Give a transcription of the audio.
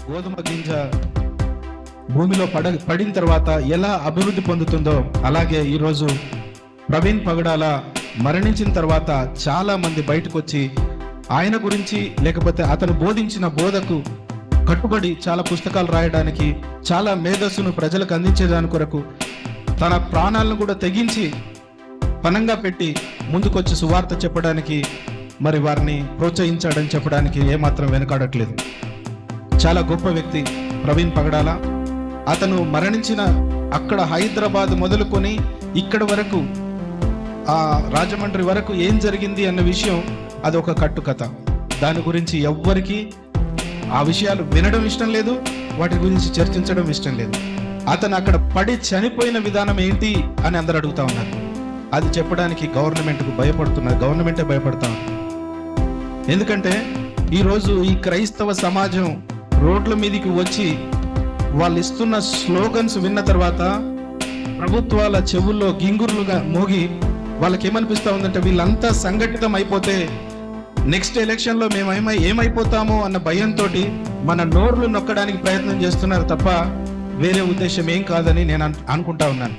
గోధుమ గింజ భూమిలో పడిన తర్వాత ఎలా అభివృద్ధి పొందుతుందో, అలాగే ఈరోజు ప్రవీణ్ పగడాల మరణించిన తర్వాత చాలా మంది బయటకు వచ్చి ఆయన గురించి లేకపోతే అతను బోధించిన బోధకు కట్టుబడి చాలా పుస్తకాలు రాయడానికి, చాలా మేధస్సును ప్రజలకు అందించేదాని కొరకు తన ప్రాణాలను కూడా తెగించి పనంగా పెట్టి ముందుకొచ్చి సువార్త చెప్పడానికి మరి వారిని ప్రోత్సహించాడని చెప్పడానికి ఏమాత్రం వెనుకాడట్లేదు. చాలా గొప్ప వ్యక్తి ప్రవీణ్ పగడాల. అతను మరణించిన అక్కడ హైదరాబాద్ మొదలుకొని ఇక్కడ వరకు ఆ రాజమండ్రి వరకు ఏం జరిగింది అన్న విషయం అది ఒక కట్టుకథ. దాని గురించి ఎవ్వరికి ఆ విషయాలు వినడం ఇష్టం లేదు, వాటి గురించి చర్చించడం ఇష్టం లేదు. అతను అక్కడ పడి చనిపోయిన విధానం ఏంటి అని అందరు అడుగుతా ఉన్నారు. అది చెప్పడానికి గవర్నమెంట్కు భయపడుతున్నారు, గవర్నమెంటే భయపడతా ఉంది. ఎందుకంటే ఈరోజు ఈ క్రైస్తవ సమాజం రోడ్ల మీదకి వచ్చి వాళ్ళు ఇస్తున్న స్లోగన్స్ విన్న తర్వాత ప్రభుత్వాల చెవుల్లో గింగుర్లుగా మోగి వాళ్ళకి ఏమనిపిస్తూ ఉందంటే వీళ్ళంతా సంఘటితం అయిపోతే నెక్స్ట్ ఎలక్షన్లో మేము ఏమైపోతామో అన్న భయంతో మన నోర్లు నొక్కడానికి ప్రయత్నం చేస్తున్నారు తప్ప వేరే ఉద్దేశం ఏం కాదని నేను అనుకుంటా ఉన్నాను.